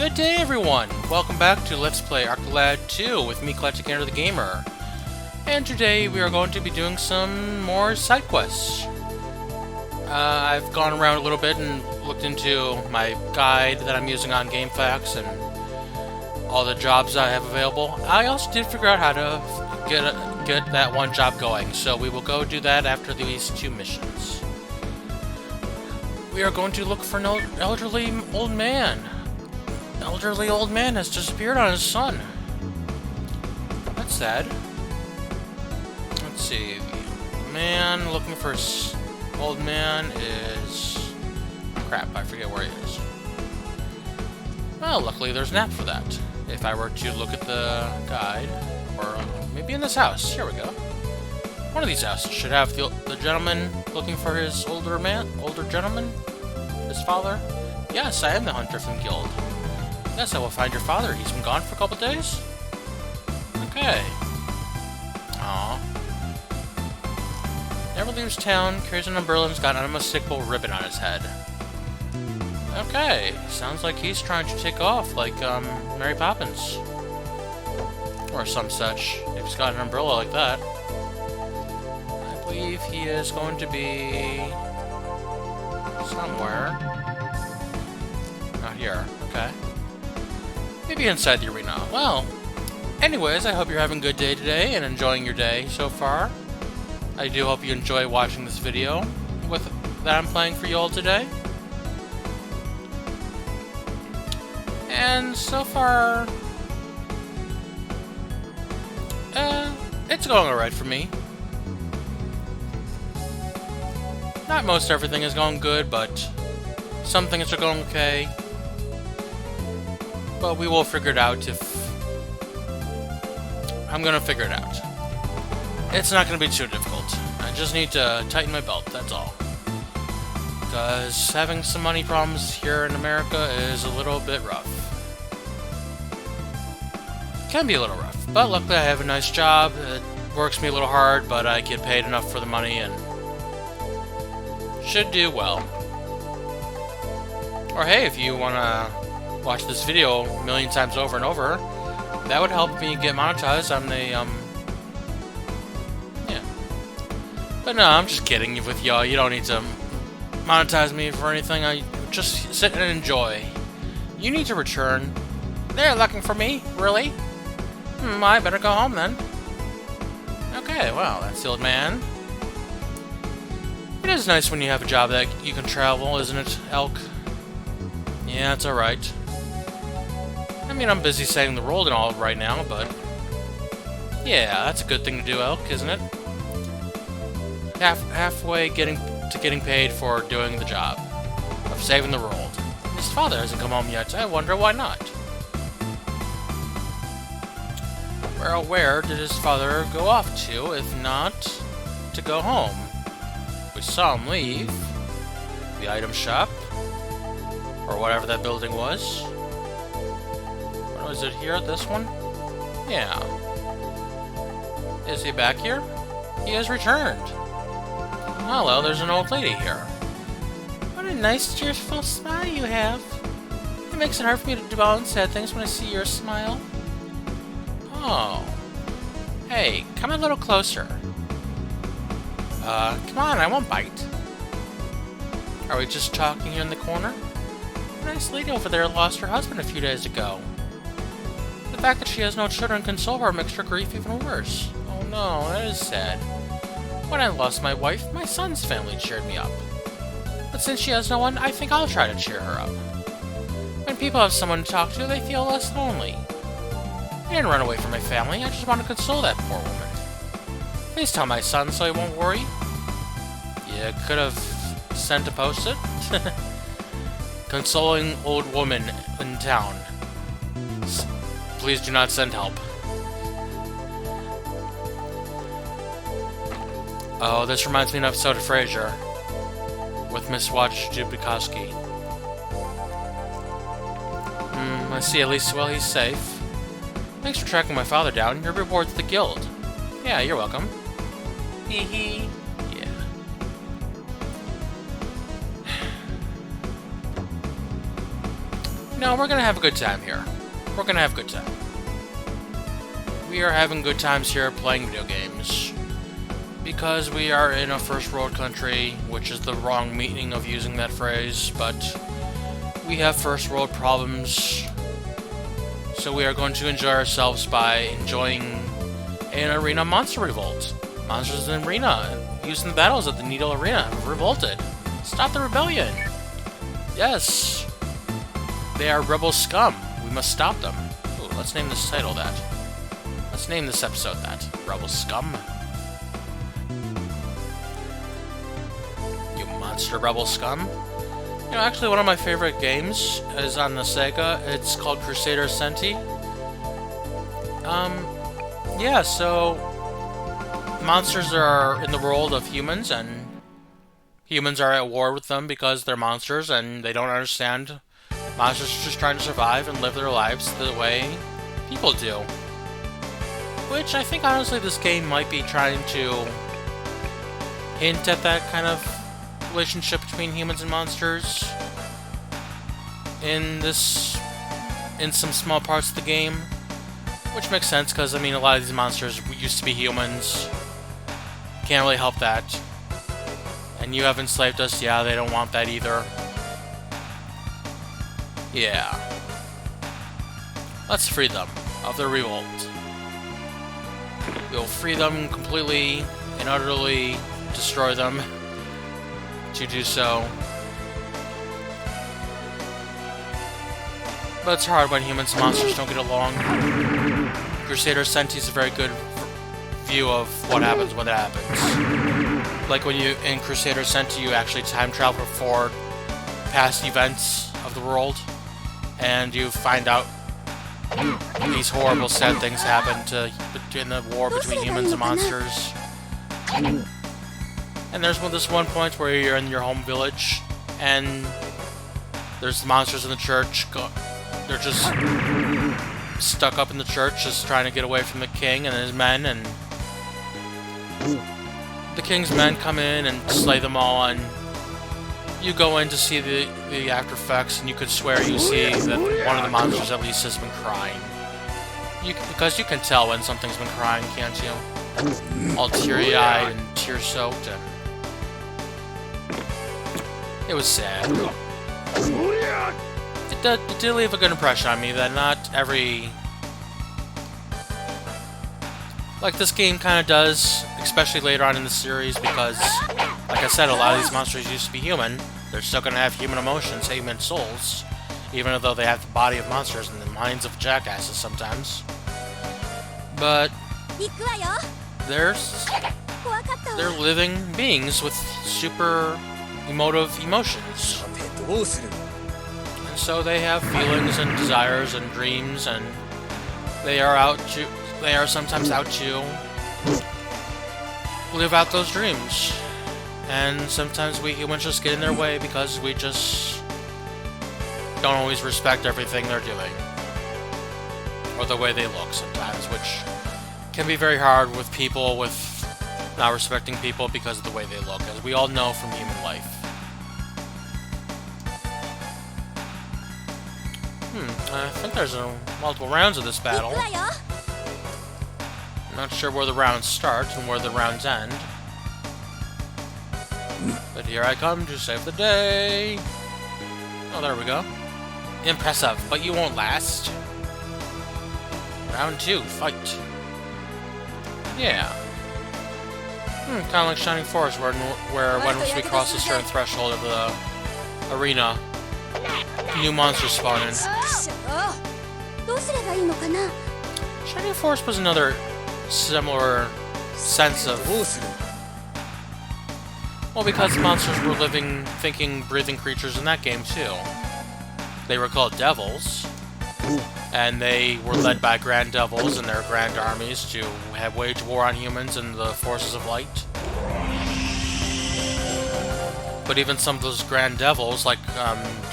Good day, everyone! Welcome back to Let's Play Arcalad 2 with me, EclecticAndrew the Gamer. And today we are going to be doing some more side quests. I've gone around a little bit and looked into my guide that I'm using on GameFAQs and all the jobs I have available. I also did figure out how to get that one job going, so we will go do that after these two missions. We are going to look for an elderly old man. The elderly old man has disappeared on his son. That's sad. Let's see. The man looking for old man is... Crap, I forget where he is. Well, luckily there's an app for that. If I were to look at the guide, or maybe in this house. Here we go. One of these houses should have the gentleman looking for his older gentleman? His father? Yes, I am the hunter from Guild. Yes, I will find your father. He's been gone for a couple days? Okay. Aww. Never leaves town, carries an umbrella, and has got an unmistakable ribbon on his head. Okay, sounds like he's trying to take off, like, Mary Poppins. Or some such, if he's got an umbrella like that. I believe he is going to be... somewhere. Not here, okay. Maybe inside the arena. Well, anyways, I hope you're having a good day today and enjoying your day so far. I do hope you enjoy watching this video that I'm playing for you all today. And so far, it's going alright for me. Not most everything is going good, but some things are going okay. But we will figure it out if... I'm gonna figure it out. It's not gonna be too difficult. I just need to tighten my belt, that's all. Because having some money problems here in America is a little bit rough. Can be a little rough. But luckily I have a nice job. It works me a little hard, but I get paid enough for the money and... should do well. Or hey, if you wanna watch this video a million times over and over, that would help me get monetized on the, yeah. But no, I'm just kidding with y'all. You don't need to monetize me for anything. I just sit and enjoy. You need to return. They're looking for me? Really? I better go home then. Okay, well, that's the old man. It is nice when you have a job that you can travel, isn't it, Elk? Yeah, it's alright. I mean, I'm busy setting the world and all right now, but... yeah, that's a good thing to do, Elk, isn't it? Halfway getting paid for doing the job. Of saving the world. His father hasn't come home yet. I wonder why not. Well, where did his father go off to, if not to go home? We saw him leave the item shop, or whatever that building was. Or was it here, this one? Yeah. Is he back here? He has returned. Hello, there's an old lady here. What a nice, cheerful smile you have. It makes it hard for me to dwell on sad things when I see your smile. Oh. Hey, come a little closer. Come on, I won't bite. Are we just talking here in the corner? A nice lady over there lost her husband a few days ago. The fact that she has no children console her makes her grief even worse. Oh no, that is sad. When I lost my wife, my son's family cheered me up. But since she has no one, I think I'll try to cheer her up. When people have someone to talk to, they feel less lonely. I didn't run away from my family, I just want to console that poor woman. Please tell my son so he won't worry. You could have sent a post-it. Consoling old woman in town. Please do not send help. Oh, this reminds me of an episode of Frasier. With Miss Watch Dubikowski. I see, at least, well, he's safe. Thanks for tracking my father down. Your reward's the guild. Yeah, you're welcome. Hee hee. Yeah. No, we're gonna have a good time here. We're gonna have a good time. We are having good times here playing video games. Because we are in a first world country, which is the wrong meaning of using that phrase, but we have first world problems. So we are going to enjoy ourselves by enjoying an arena monster revolt. Monsters in the arena, using the battles at the Needle Arena, have revolted. Stop the rebellion! Yes! They are rebel scum. We must stop them. Ooh, let's name this title that. Let's name this episode that. Rebel scum. You monster rebel scum. You know, actually one of my favorite games is on the Sega. It's called Crusader Senti. Yeah, so monsters are in the world of humans, and humans are at war with them because they're monsters and they don't understand. Monsters are just trying to survive and live their lives the way people do. Which I think, honestly, this game might be trying to hint at that kind of relationship between humans and monsters in some small parts of the game. Which makes sense, because, I mean, a lot of these monsters used to be humans. Can't really help that. And you have enslaved us, yeah, they don't want that either. Yeah. Let's free them of their revolt. We'll free them completely and utterly destroy them. To do so. But it's hard when humans and monsters don't get along. Crusader Senti is a very good view of what happens when that happens. Like when you, in Crusader Senti, you actually time travel forward past events of the world, and you find out these horrible, sad things happen in the war between humans and monsters. And there's this one point where you're in your home village, and there's monsters in the church. They're just stuck up in the church, just trying to get away from the king and his men, and the king's men come in and slay them all, and you go in to see the after effects, and you could swear you see that one of the monsters at least has been crying. Because you can tell when something's been crying, can't you? All teary-eyed and tear-soaked, and it was sad. It did leave a good impression on me that not every... Like this game kind of does, especially later on in the series, because, like I said, a lot of these monsters used to be human. They're still going to have human emotions, human souls, even though they have the body of monsters and the minds of jackasses sometimes. But they're living beings with super emotive emotions. And so they have feelings and desires and dreams, and they are sometimes out to live out those dreams. And sometimes we humans just get in their way because we just don't always respect everything they're doing. Or the way they look sometimes, which can be very hard with people with not respecting people because of the way they look, as we all know from human life. I think there's multiple rounds of this battle. I'm not sure where the rounds start and where the rounds end. But here I come to save the day. Oh, there we go. Impressive, but you won't last. Round 2, fight. Yeah. Kind of like Shining Forest, where once we cross a certain threshold of the arena, new monsters spawn in. Shining Forest was another similar sense of... Well, because monsters were living, thinking, breathing creatures in that game, too. They were called devils, and they were led by grand devils and their grand armies to have wage war on humans and the forces of light. But even some of those grand devils, like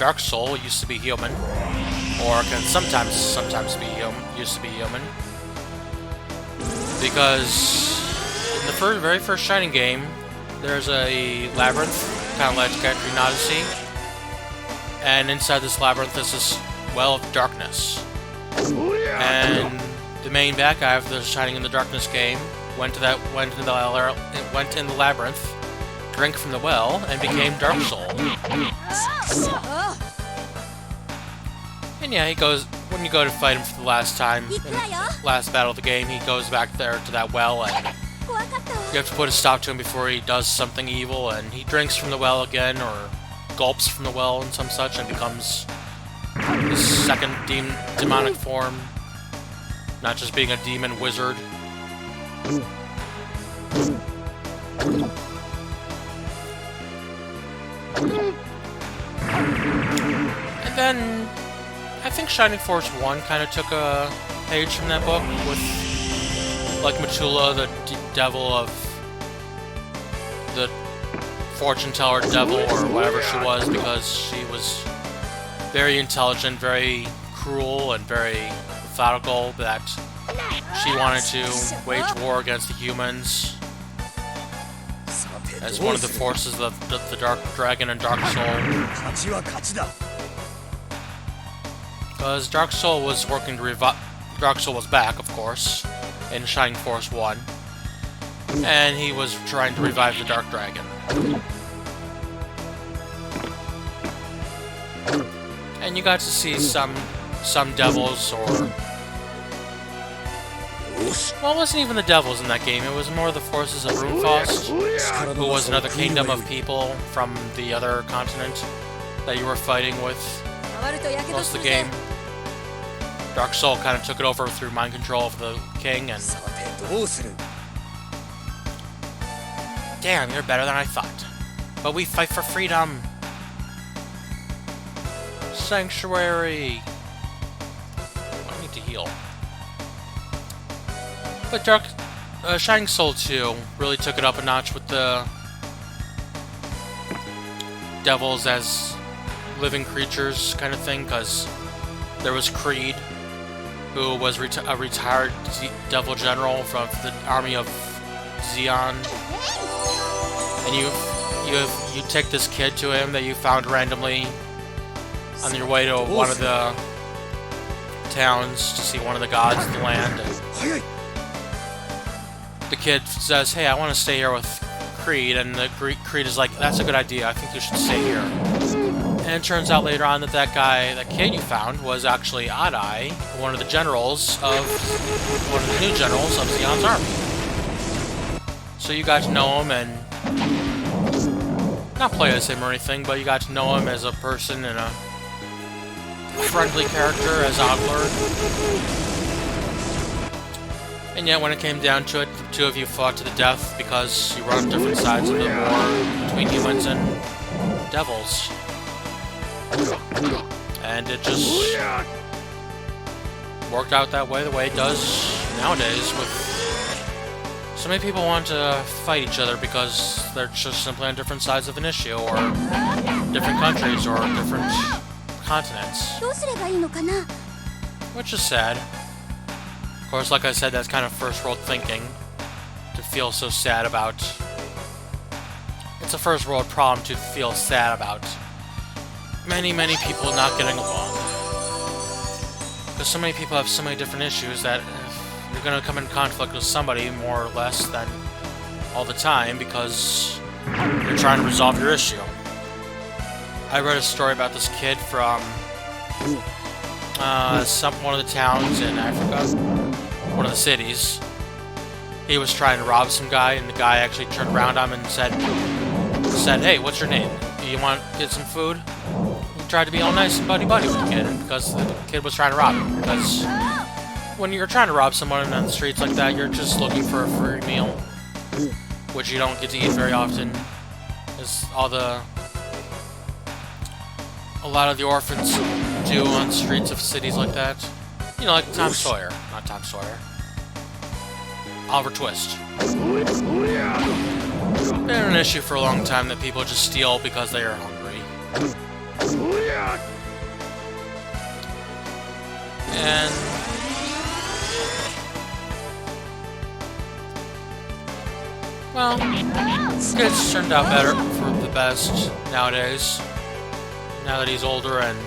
Dark Soul, used to be human, or can sometimes be used to be human, because in the very first Shining game, there's a labyrinth, kind of like EclecticAndrew Odyssey, and inside this labyrinth is this Well of Darkness. And the main bad guy of the Shining in the Darkness game went in the labyrinth, drank from the well, and became Dark Soul. And yeah, he goes, when you go to fight him for the last time, in the last battle of the game, he goes back there to that well, and you have to put a stop to him before he does something evil, and he drinks from the well again, or gulps from the well and some such, and becomes his second demonic form, not just being a demon wizard. And then I think Shining Force 1 kind of took a page from that book, with, like, Matula, the devil of the fortune teller devil, or whatever she was, because she was very intelligent, very cruel, and very methodical, that she wanted to wage war against the humans as one of the forces of the Dark Dragon and Dark Soul. Because Dark Soul was working to revive... Dark Soul was back, of course, in Shining Force 1. And he was trying to revive the Dark Dragon. And you got to see some devils, or... Well, it wasn't even the devils in that game, it was more the forces of Runefaust, who was another kingdom of people from the other continent that you were fighting with most of the game. Dark Soul kind of took it over through mind control of the king, and... Damn, you're better than I thought. But we fight for freedom! Sanctuary! I need to heal. But Shining Soul 2 really took it up a notch with the devils as living creatures kind of thing, because there was Creed, who was a retired devil general from the army of Zeon, and you take this kid to him that you found randomly on your way to one of the towns to see one of the gods of the land. And the kid says, "Hey, I want to stay here with Creed," and the Creed is like, "That's a good idea. I think you should stay here." And it turns out later on that that kid you found was actually Adai, one of the generals one of the new generals of Zeon's army. So you got to know him and not play as him or anything, but you got to know him as a person and a friendly character as Ogler. And yet, when it came down to it, the two of you fought to the death because you were on different sides of the war between humans and devils. And it just worked out that way, the way it does nowadays, with so many people want to fight each other because they're just simply on different sides of an issue, or different countries, or different continents. Which is sad. Of course, like I said, that's kind of first world thinking, to feel so sad about... It's a first world problem to feel sad about many people not getting along. Because so many people have so many different issues that you're going to come in conflict with somebody more or less than all the time because you're trying to resolve your issue. I read a story about this kid from one of the towns in Africa, one of the cities. He was trying to rob some guy, and the guy actually turned around on him and said, "Hey, what's your name? Do you want to get some food?" He tried to be all nice and buddy-buddy with the kid, because the kid was trying to rob him. Because when you're trying to rob someone on the streets like that, you're just looking for a free meal, which you don't get to eat very often, as a lot of the orphans do on streets of cities like that. You know, like Tom Sawyer. Not Tom Sawyer. Oliver Twist. Been an issue for a long time that people just steal because they are hungry. And... well, it's turned out better for the best nowadays. Now that he's older and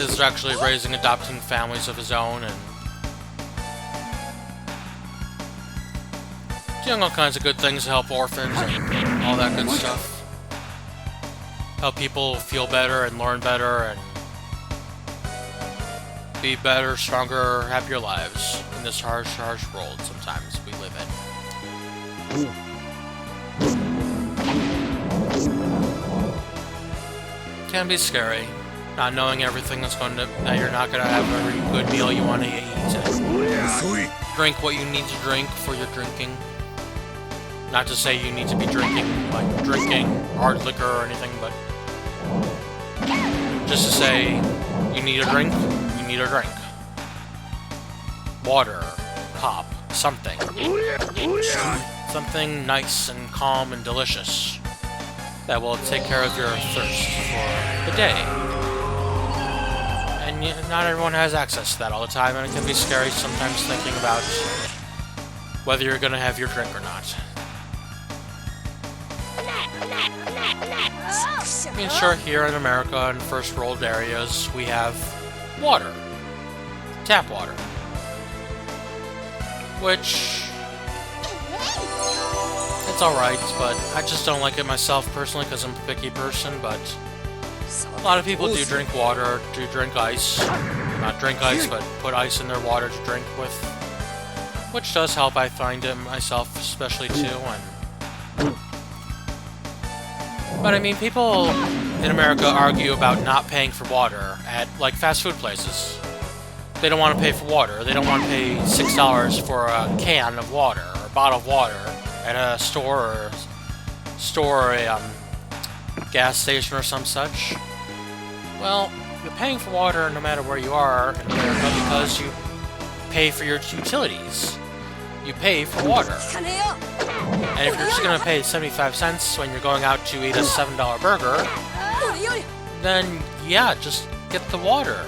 is actually raising, adopting families of his own, and doing all kinds of good things to help orphans and all that good stuff. Help people feel better and learn better and be better, stronger, happier lives in this harsh, harsh world sometimes we live in. Can be scary, not knowing everything that you're not gonna have every good meal you want to eat. And drink what you need to drink for your drinking. Not to say you need to be drinking hard liquor or anything, but just to say you need a drink, you need a drink. Water, pop, something. Something nice and calm and delicious that will take care of your thirst for the day. And not everyone has access to that all the time, and it can be scary sometimes thinking about whether you're going to have your drink or not. I mean, sure, here in America, in first world areas, we have water. Tap water. Which, it's alright, but I just don't like it myself personally because I'm a picky person, but a lot of people do drink water, do drink ice. Not drink ice, but put ice in their water to drink with. Which does help, I find it myself, especially too, and... But I mean, people in America argue about not paying for water at, like, fast food places. They don't want to pay for water. They don't want to pay $6 for a can of water, or a bottle of water, at a store, or a gas station or some such. Well, you're paying for water no matter where you are in America because you pay for your utilities. You pay for water. And if you're just going to pay 75 cents when you're going out to eat a $7 burger, then yeah, just get the water.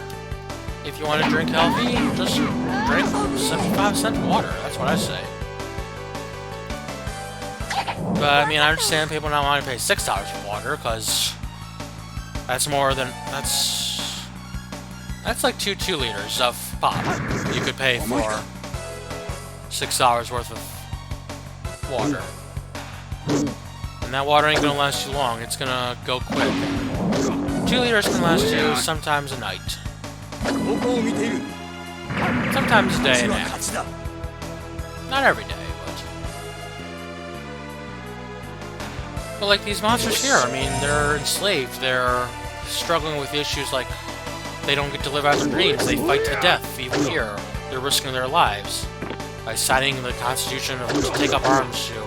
If you want to drink healthy, just drink 75-cent water. That's what I say. But I mean, I understand people not wanting to pay $6 for water, because that's more than... That's like 2 liters of pop you could pay for $6 worth of water. And that water ain't gonna last you long, it's gonna go quick. 2 liters can last you sometimes a night. Sometimes a day and a half. Not every day, but like these monsters here, I mean, they're enslaved, they're struggling with issues like they don't get to live out their dreams, they fight to the death, even here. They're risking their lives by signing the Constitution to take up arms to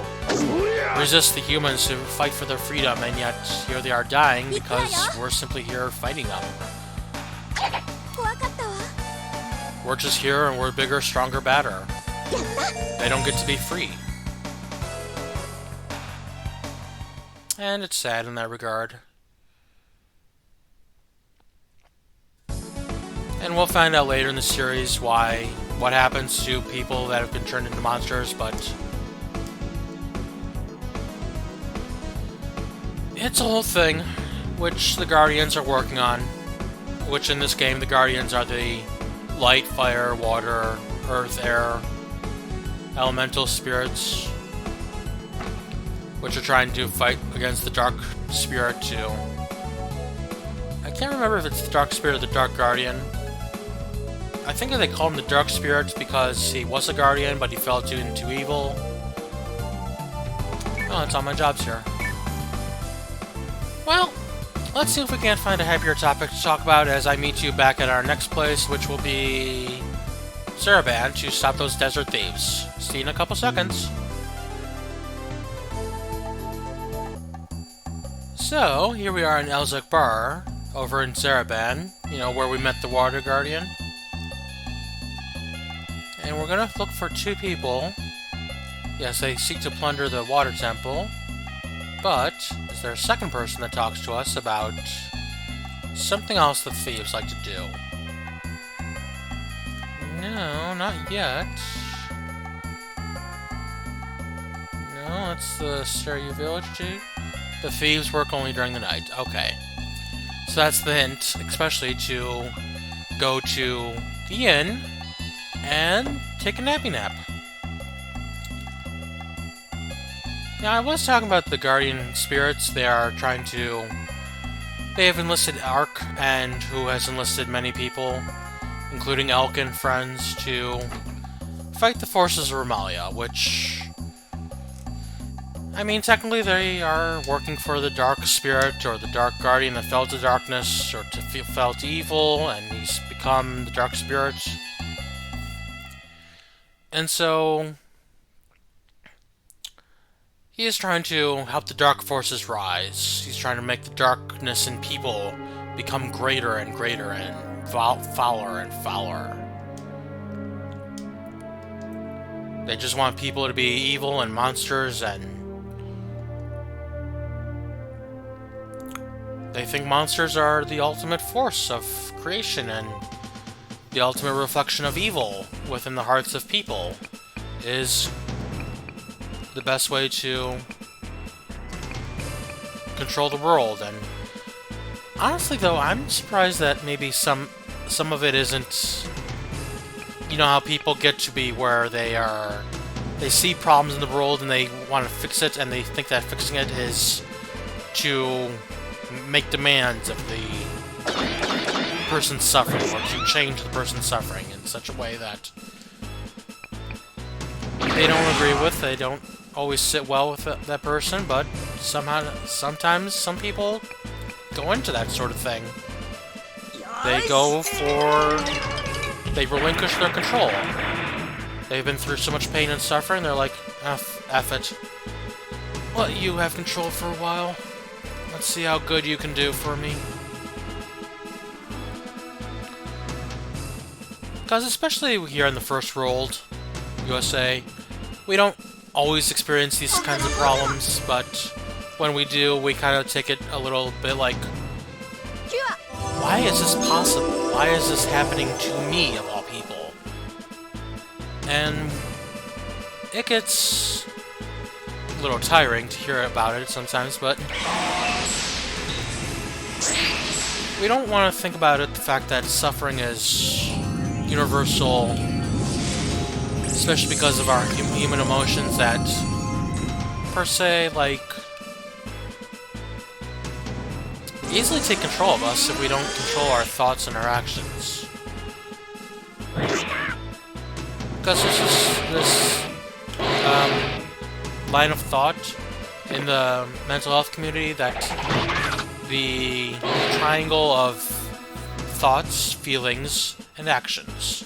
resist the humans who fight for their freedom, and yet here they are dying because we're simply here fighting them. We're just here and we're bigger, stronger, badder. They don't get to be free. And it's sad in that regard. And we'll find out later in the series what happens to people that have been turned into monsters, but it's a whole thing, which the Guardians are working on. Which in this game, the Guardians are the light, fire, water, earth, air, elemental spirits, which are trying to fight against the Dark Spirit too. I can't remember if it's the Dark Spirit or the Dark Guardian. I think that they call him the Dark Spirit because he was a Guardian, but he fell into evil. Oh, that's all my jobs here. Well, let's see if we can't find a happier topic to talk about as I meet you back at our next place, which will be Zaraban, to stop those desert thieves. See you in a couple seconds. So, here we are in Elzuk Bar, over in Zaraban, you know, where we met the Water Guardian. And we're gonna look for 2 people. Yes, they seek to plunder the Water Temple. But, is there a second person that talks to us about something else the thieves like to do? No, not yet. No, that's the Stereo Village too. The thieves work only during the night. Okay. So that's the hint, especially to go to the inn and take a nappy nap. Now, I was talking about the guardian spirits. They have enlisted Ark, and who has enlisted many people, including Elk and friends, to fight the forces of Romalia, which, I mean, technically they are working for the Dark Spirit, or the Dark Guardian that fell to darkness, or fell to evil, and he's become the Dark Spirit. And so, he is trying to help the dark forces rise. He's trying to make the darkness in people become greater and greater and fouler and fouler. They just want people to be evil and monsters, and they think monsters are the ultimate force of creation and the ultimate reflection of evil within the hearts of people is the best way to control the world. And honestly, though, I'm surprised that maybe some of it isn't. You know how people get to be where they see problems in the world and they want to fix it, and they think that fixing it is to make demands of the person suffering, or to change the person suffering in such a way that they don't agree with. They don't always sit well with that person, but sometimes some people go into that sort of thing. They relinquish their control. They've been through so much pain and suffering, they're like, F it. Well, you have control for a while. Let's see how good you can do for me. Because especially here in the first world, USA, we don't always experience these kinds of problems, but when we do, we kind of take it a little bit like, why is this possible? Why is this happening to me, of all people? And it gets a little tiring to hear about it sometimes, but we don't want to think about it, the fact that suffering is universal, especially because of our human emotions that, per se, like, easily take control of us if we don't control our thoughts and our actions. Because this line of thought in the mental health community that the triangle of thoughts, feelings, and actions.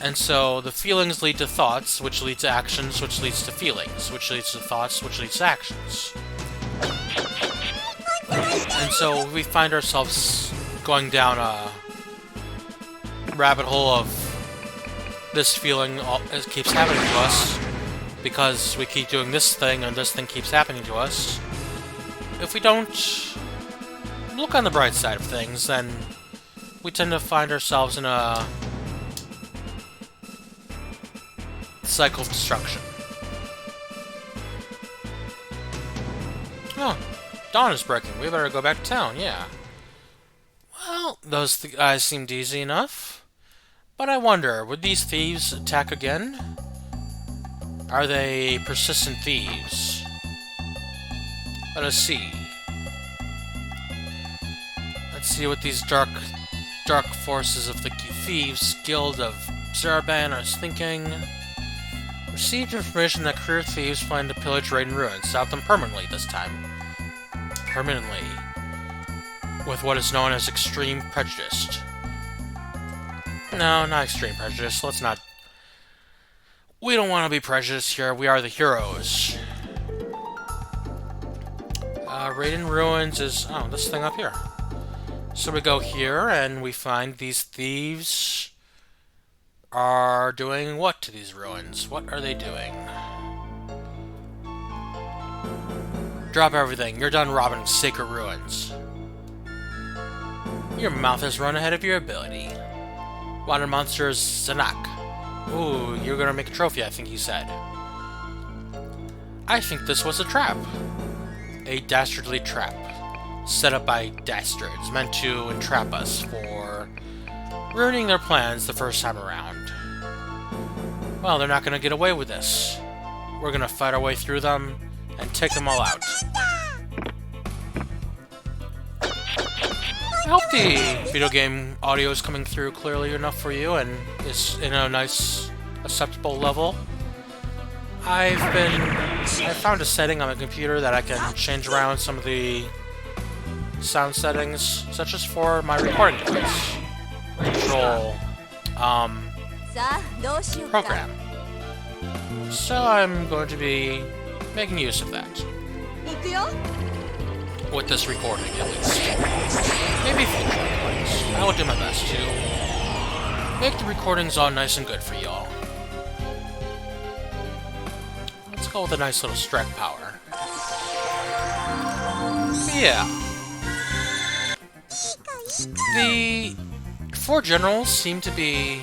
And so the feelings lead to thoughts, which lead to actions, which leads to feelings, which leads to thoughts, which leads to actions. And so we find ourselves going down a rabbit hole of this feeling it keeps happening to us because we keep doing this thing and this thing keeps happening to us. If we don't look on the bright side of things, then we tend to find ourselves in a cycle of destruction. Oh, dawn is breaking. We better go back to town, yeah. Well, those guys seemed easy enough. But I wonder, would these thieves attack again? Are they persistent thieves? Let us see. Let's see what these dark forces of the Thieves Guild of Zaraban are thinking. Received information that career thieves plan to pillage, raid, and ruin. Stop them permanently this time. Permanently. With what is known as extreme prejudice. No, not extreme prejudice. Let's not... We don't want to be prejudiced here. We are the heroes. Raid and Ruins is... Oh, this thing up here. So we go here, and we find these thieves are doing what to these ruins? What are they doing? Drop everything. You're done robbing sacred ruins. Your mouth has run ahead of your ability. Water monsters Zanak. Ooh, you're gonna make a trophy, I think you said. I think this was a trap. A dastardly trap. set up by dastards, meant to entrap us for ruining their plans the first time around. Well, they're not gonna get away with this. We're gonna fight our way through them and take them all out. I hope the video game audio is coming through clearly enough for you and is in a nice, acceptable level. I found a setting on my computer that I can change around some of the sound settings, such as for my recording device. Control, program. So I'm going to be making use of that. With this recording, at least. Maybe future recordings. I will do my best to make the recordings all nice and good for y'all. Let's go with a nice little strike power. Yeah. The 4 generals seem to be...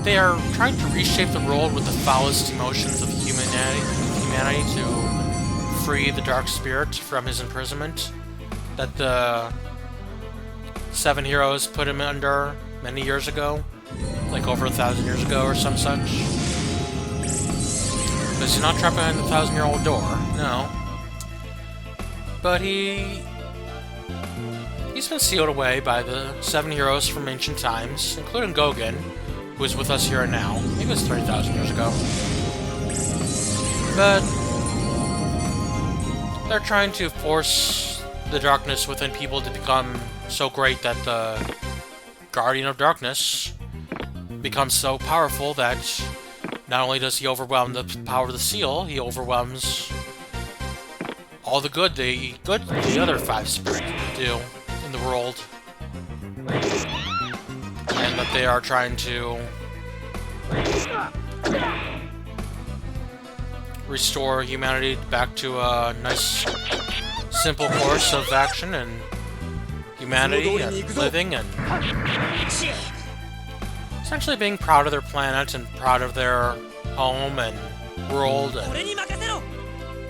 They are trying to reshape the world with the foulest emotions of humanity to free the Dark Spirit from his imprisonment that the 7 heroes put him under many years ago, like over 1,000 years ago or some such. Because he's not trapped behind the 1,000-year-old door, no. But he's been sealed away by the 7 heroes from ancient times, including Gauguin, who is with us here and now. He was 3,000 years ago. But they're trying to force the darkness within people to become so great that the Guardian of Darkness becomes so powerful that not only does he overwhelm the power of the seal, he overwhelms all the good the other 5 spirits do in the world. And that they are trying to restore humanity back to a nice, simple course of action and humanity and living and essentially being proud of their planet and proud of their home and world and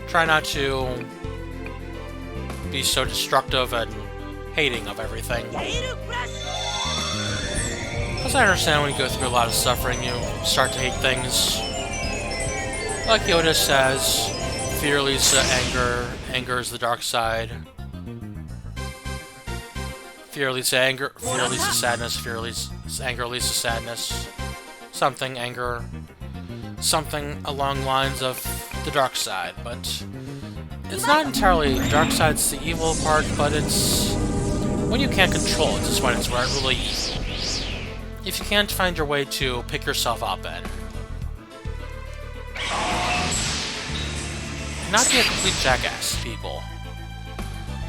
try not to be so destructive and hating of everything. Because I understand when you go through a lot of suffering, you start to hate things. Like Yoda says, fear leads to anger, anger is the dark side. Fear leads to anger, fear leads to sadness, anger leads to sadness. Something along the lines of the dark side, but it's not entirely the dark side's the evil part, but it's when you can't control it is when it's really evil. If you can't find your way to pick yourself up and not be a complete jackass to people.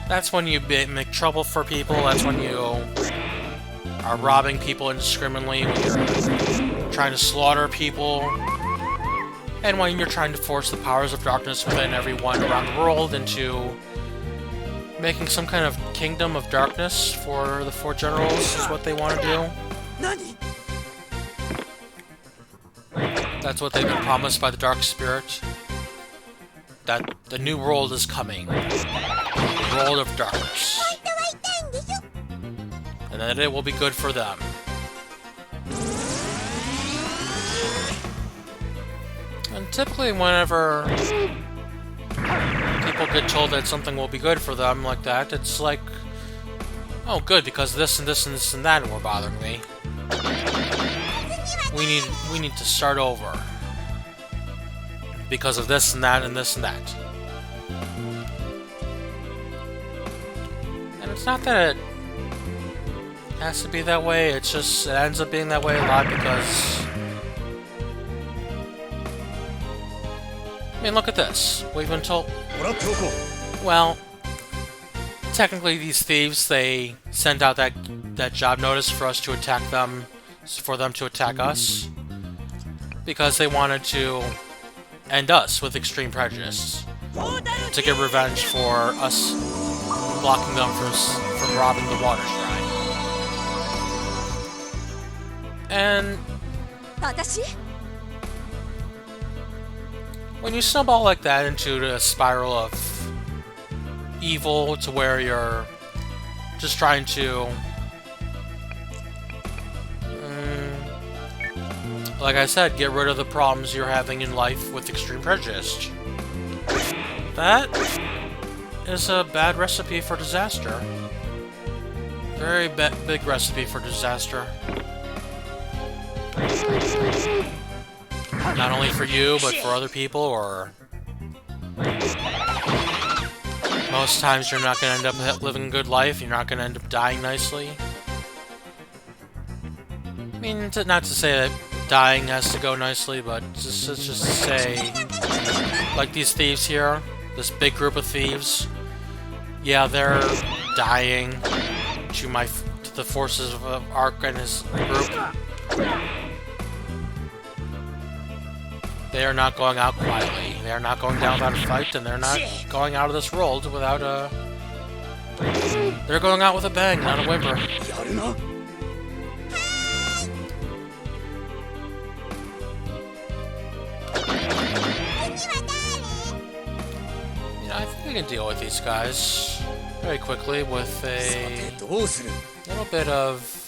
That's when you make trouble for people, that's when you are robbing people indiscriminately, when you're trying to slaughter people, and when you're trying to force the powers of darkness within everyone around the world into making some kind of kingdom of darkness for the 4 generals is what they want to do. That's what they've been promised by the Dark Spirit. That the new world is coming. The world of darkness. And that it will be good for them. And typically whenever people get told that something will be good for them like that, it's like, oh good, because this and this and this and that were bothering me. We need to start over. Because of this and that and this and that. And it's not that it has to be that way, it's just it ends up being that way a lot because... I mean, look at this. We've been told... Well, technically these thieves, they sent out that job notice for us to attack them, for them to attack us. Because they wanted to end us with extreme prejudice. To get revenge for us blocking them from robbing the water shrine. And when you snowball like that into a spiral of evil to where you're just trying to, like I said, get rid of the problems you're having in life with extreme prejudice. That is a bad recipe for disaster. Very big recipe for disaster. Not only for you, but for other people, or... most times you're not going to end up living a good life, you're not going to end up dying nicely. I mean, not to say that dying has to go nicely, but just to say... like these thieves here, this big group of thieves, yeah, they're dying to the forces of Ark and his group. They are not going out quietly. They are not going down without a fight, and they're not going out of this world without a... they're going out with a bang, not a whimper. You know, I think we can deal with these guys very quickly with a little bit of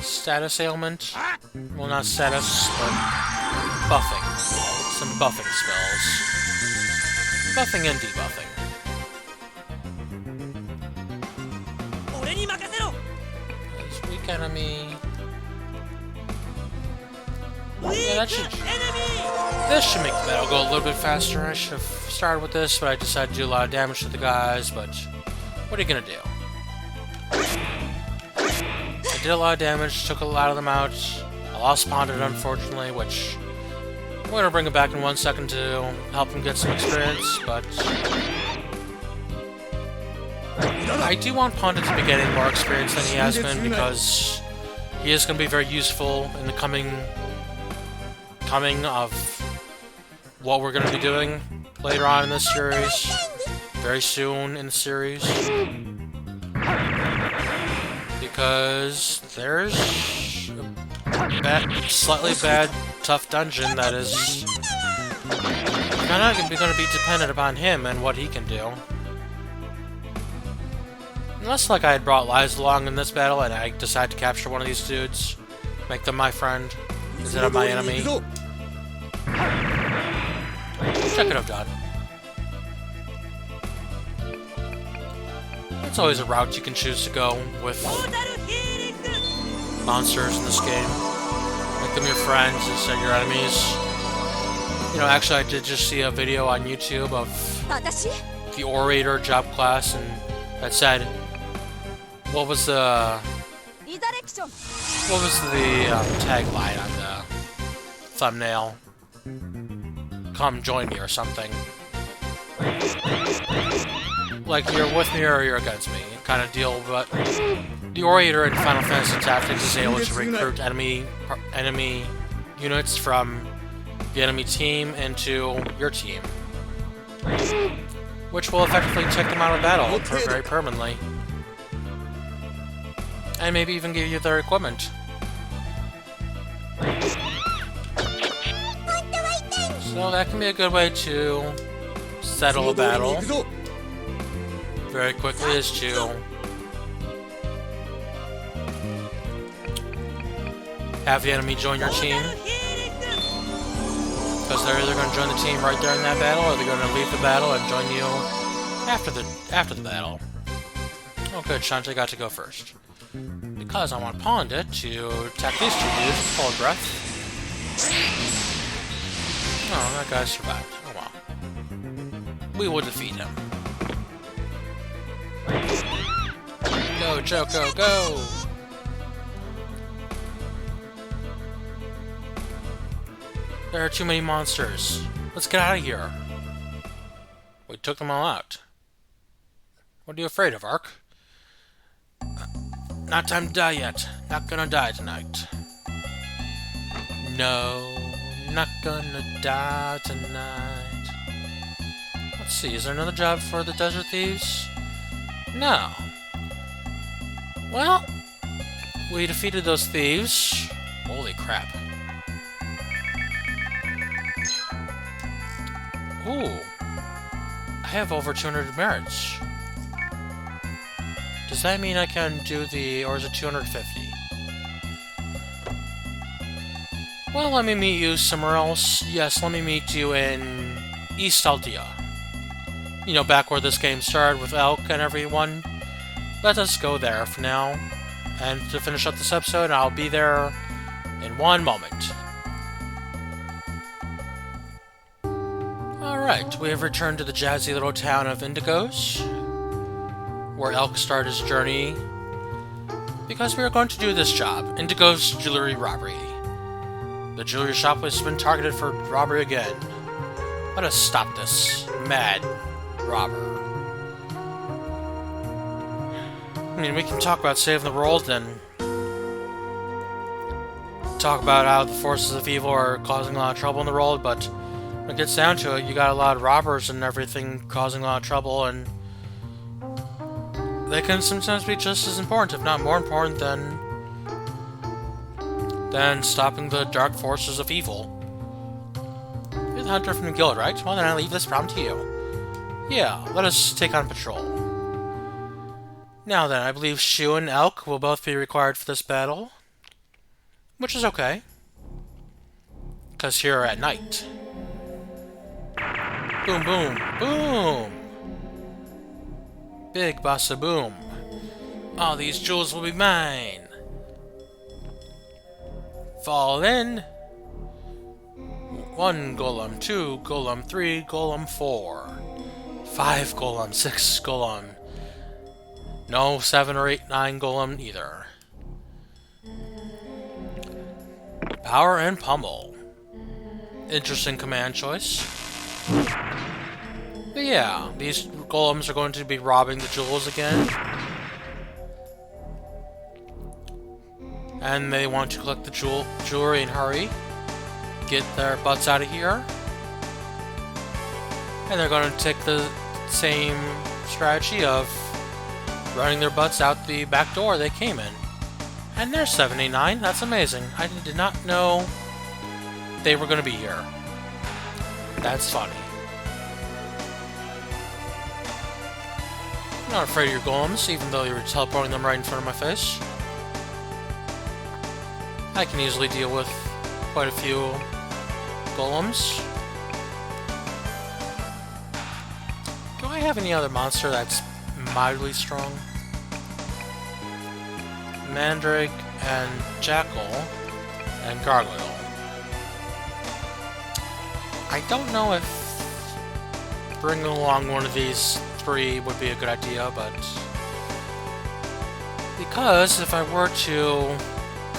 status ailment. Well, not status, but buffing. Some buffing spells. Buffing and debuffing. This weak enemy. Yeah, that should... this should make the battle go a little bit faster. I should have started with this, but I decided to do a lot of damage to the guys, but what are you gonna do? I did a lot of damage, took a lot of them out. I lost Pondit, unfortunately, which I'm going to bring it back in 1 second to help him get some experience, but I do want Pondit to be getting more experience than he has been, because he is going to be very useful in the coming of what we're going to be doing later on in this series, very soon in the series. Because there's a slightly bad, tough dungeon that is kind of going to be dependent upon him and what he can do. Unless, like, I had brought Lies along in this battle and I decide to capture one of these dudes, make them my friend instead of my enemy, which I could have done. It's always a route you can choose to go with monsters in this game. Make them your friends instead of your enemies. You know, actually I did just see a video on YouTube of the Orator job class, and that said, what was the tagline on the thumbnail? Come join me or something. Like, you're with me or you're against me kind of deal, but the Orator in Final Fantasy Tactics is able to recruit enemy units from the enemy team into your team, which will effectively take them out of battle very permanently, and maybe even give you their equipment. So that can be a good way to settle a battle very quickly, is to have the enemy join your team, because they're either going to join the team right there in that battle, or they're going to leave the battle and join you after the battle. Oh good, Shantae got to go first, because I want Pondit to attack these two dudes with full breath. Oh, that guy survived. Oh well. We will defeat him. Go, Choco, go! There are too many monsters. Let's get out of here. We took them all out. What are you afraid of, Ark? Not time to die yet. Not gonna die tonight. No, not gonna die tonight. Let's see, is there another job for the Desert Thieves? No. Well, we defeated those thieves. Holy crap. Ooh, have over 200 merits. Does that mean I can do the... or is it 250? Well, let me meet you somewhere else. Yes, let me meet you in East Aldia. You know, back where this game started with Elk and everyone. Let us go there for now. And to finish up this episode, I'll be there in one moment. Alright, we have returned to the jazzy little town of Indigos, where Elk started his journey, because we are going to do this job, Indigo's jewelry robbery. The jewelry shop has been targeted for robbery again. Let us stop this mad robber. I mean, we can talk about saving the world and talk about how the forces of evil are causing a lot of trouble in the world, but when it gets down to it, you got a lot of robbers and everything causing a lot of trouble, and they can sometimes be just as important, if not more important, than stopping the dark forces of evil. You're the hunter from the guild, right? Well, then I leave this problem to you. Yeah, let us take on patrol. Now then, I believe Shu and Elk will both be required for this battle, which is okay, because here at night. Boom, boom, boom! Big bossa boom. All these jewels will be mine. Fall in. 1 golem, 2 golem, 3 golem, 4. 5 golem, 6 golem. No 7 or 8, 9 golem either. Power and pummel. Interesting command choice. But yeah, these golems are going to be robbing the jewels again. And they want to collect the jewelry and hurry. Get their butts out of here. And they're going to take the same strategy of running their butts out the back door they came in. And they're 79. That's amazing. I did not know they were going to be here. That's funny. I'm not afraid of your golems, even though you were teleporting them right in front of my face. I can easily deal with quite a few golems. Do I have any other monster that's mildly strong? Mandrake and Jackal and Gargoyle. I don't know if bringing along one of these 3 would be a good idea, but because if I were to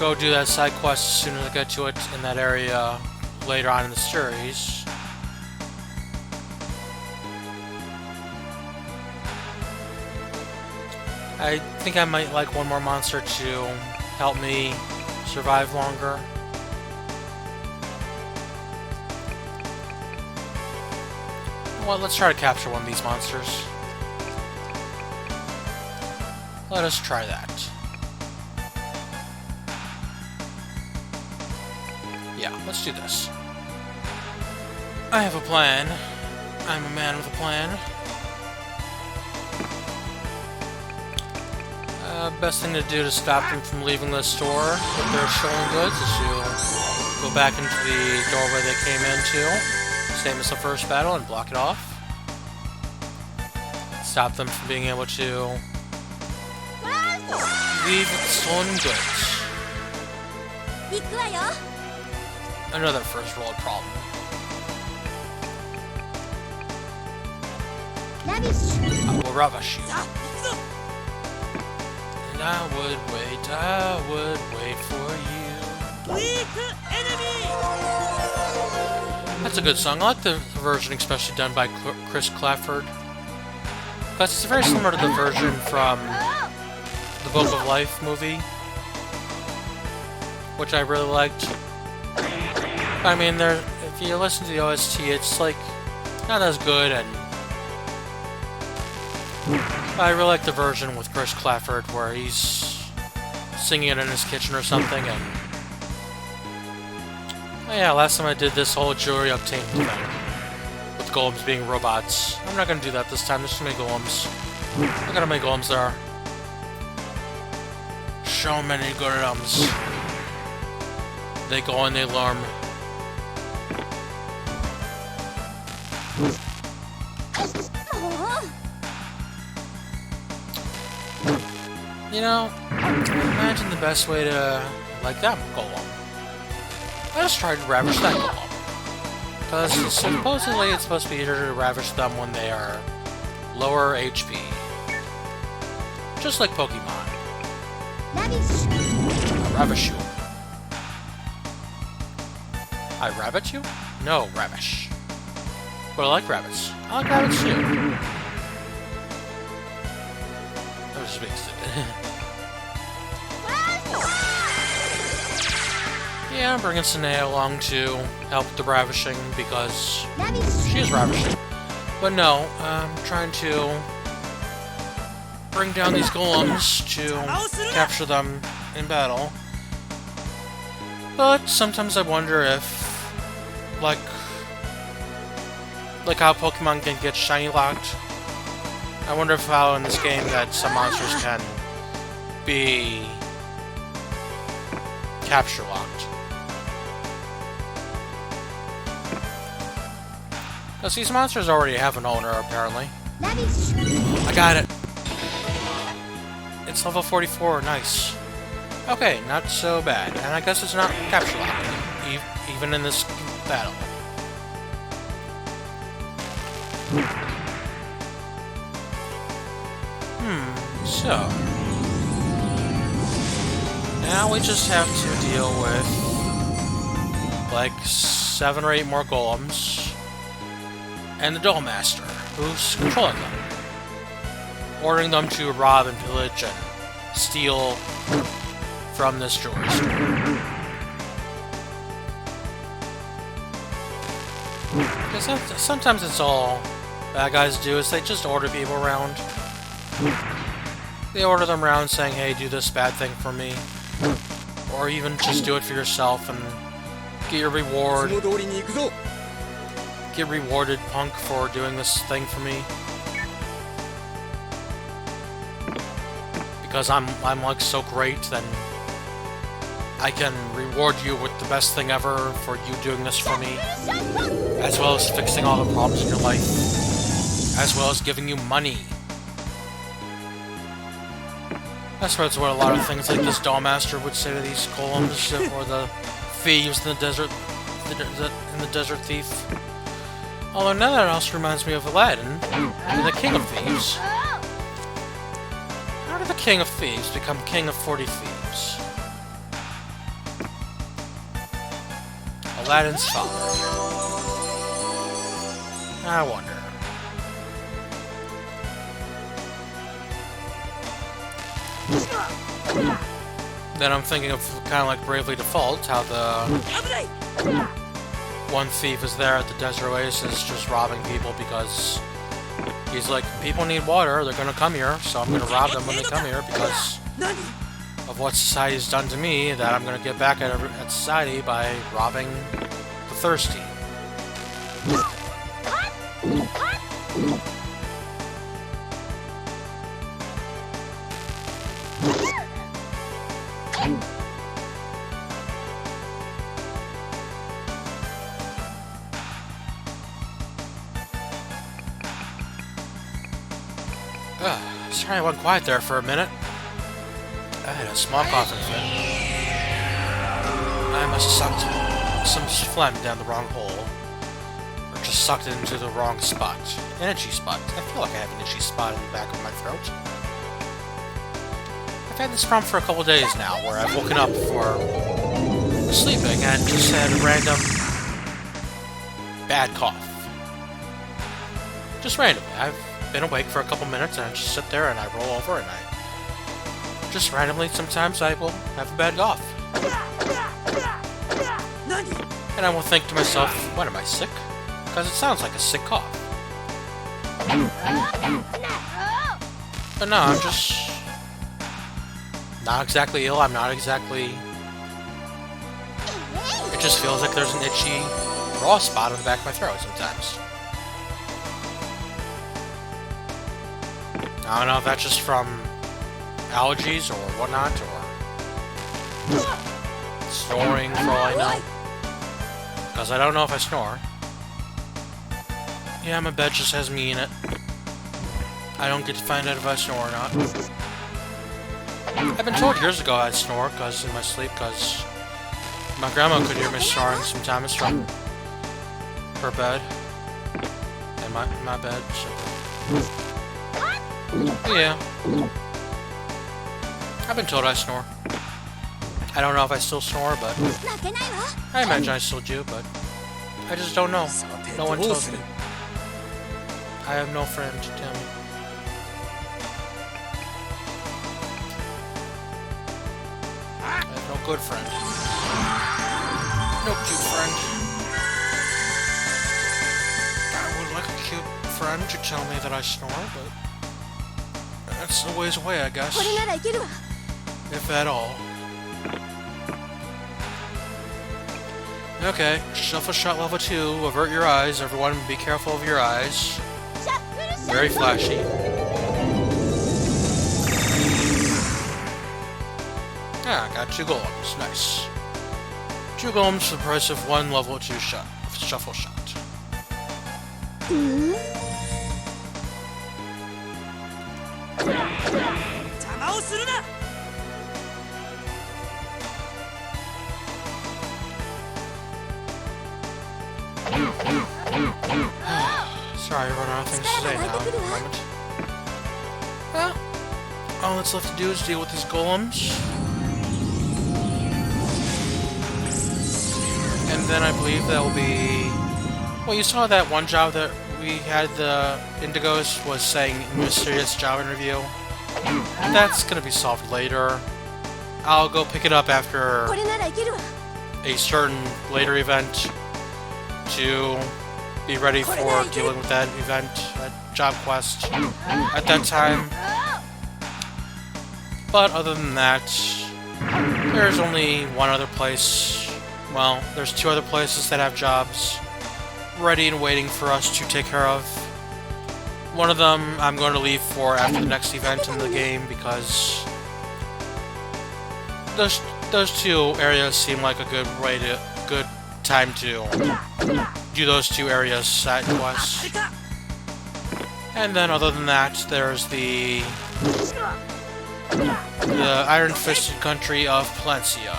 go do that side quest as soon as I get to it in that area later on in the series, I think I might like one more monster to help me survive longer. Well, let's try to capture one of these monsters. Let us try that. Yeah, let's do this. I have a plan. I'm a man with a plan. Best thing to do to stop them from leaving the store with their stolen goods is to go back into the doorway they came into, same as the first battle, and block it off. Stop them from being able to leave stolen goods. Another first world problem. I will ravish you. And I would wait for you. That's a good song. I like the version especially done by Chris Clafford. Because it's very similar to the version from the Book of Life movie, which I really liked. I mean, if you listen to the OST, it's like not as good, and I really like the version with Chris Clafford where he's singing it in his kitchen or something. And oh yeah, last time I did this whole jewelry obtainment thing with golems being robots. I'm not gonna do that this time. There's too many golems. Look at how many golems there are. So many golems. They go and they learn. You know, imagine the best way to like that golem. I just tried to ravish that golem. Because supposedly it's supposed to be easier to ravish them when they are lower HP. Just like Pokemon. Ravish you. I rabbit you? No, ravish. But I like rabbits. I like rabbits too. I was just being stupid. Yeah, I'm bringing Sanae along to help with the ravishing because she is ravishing. But no, I'm trying to bring down these golems to capture them in battle. But sometimes I wonder if, like how Pokemon can get shiny locked, I wonder if how in this game that some monsters can be capture locked. Because these monsters already have an owner, apparently. I got it! It's level 44, nice. Okay, not so bad. And I guess it's not capture locked, even in this battle. So... now we just have to deal with... like 7 or 8 more golems. And the Duel Master, who's controlling them. Ordering them to rob and pillage and steal from this jewelry store. Because sometimes it's all bad guys do is they just order people around. They order them around saying, hey, do this bad thing for me. Or even just do it for yourself and get your reward. Get rewarded, punk, for doing this thing for me. Because I'm like so great, then I can reward you with the best thing ever for you doing this for me. As well as fixing all the problems in your life. As well as giving you money. That's what a lot of things like this Duel Master would say to these golems, or the thieves in the desert, in the Desert Thief. Although now that also reminds me of Aladdin, and the King of Thieves. How did the King of Thieves become King of 40 Thieves? Aladdin's father. I wonder. Then I'm thinking of kind of like Bravely Default, how the one thief is there at the Desert Oasis just robbing people because he's like, people need water, they're gonna come here, so I'm gonna rob them when they come here because of what society's done to me, that I'm gonna get back at society by robbing the thirsty. Sorry I went quiet there for a minute. I had a small coughing fit. I must have sucked some phlegm down the wrong hole. Or just sucked it into the wrong spot. An itchy spot. I feel like I have an itchy spot in the back of my throat. I've had this problem for a couple days now, where I've woken up for sleeping and just had a random bad cough. Just randomly. I've been awake for a couple minutes and I just sit there and I roll over and I just randomly sometimes I will have a bad cough. And I will think to myself, what, am I sick? Because it sounds like a sick cough. But no, I'm just not exactly ill, I'm not exactly... It just feels like there's an itchy raw spot on the back of my throat sometimes. I don't know if that's just from allergies or whatnot, or snoring for all I know. Because I don't know if I snore. Yeah, my bed just has me in it. I don't get to find out if I snore or not. I've been told years ago I snore because in my sleep, because my grandma could hear me snoring sometimes from her bed and my bed. So. Yeah, I've been told I snore. I don't know if I still snore, but I imagine I still do, but I just don't know. No one tells me. I have no friend to tell me. I have no good friend. No cute friend. I would like a cute friend to tell me that I snore, but that's a ways away, I guess. If at all. Okay, shuffle shot level 2. Avert your eyes. Everyone, be careful of your eyes. Very flashy. Ah, got 2 golems. Nice. 2 golems for the price of 1 level 2 shot. Shuffle shot. Sorry, I run out of things to say now at the moment. Well, all that's left to do is deal with these golems. And then I believe that will be... Well, you saw that one job that we had the Indigos was saying mysterious job interview. That's gonna be solved later. I'll go pick it up after a certain later event to be ready for dealing with that event, that job quest at that time. But other than that, there's only one other place. Well, there's 2 other places that have jobs ready and waiting for us to take care of. One of them I'm going to leave for after the next event in the game because those 2 areas seem like a good time to do those 2 areas side quests. And then other than that, there's the iron-fisted country of Plancia.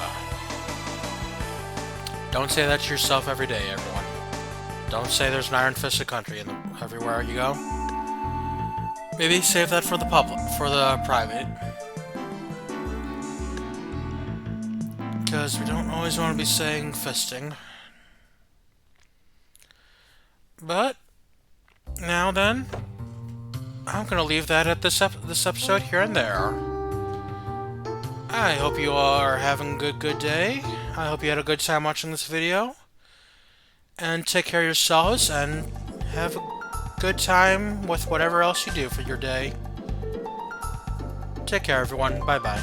Don't say that to yourself every day, everyone. Don't say there's an iron-fisted country everywhere you go. Maybe save that for the public, for the private. Because we don't always want to be saying fisting. But, now then, I'm going to leave that at this episode here and there. I hope you all are having a good day. I hope you had a good time watching this video. And take care of yourselves and have a good time with whatever else you do for your day. Take care, everyone. Bye-bye.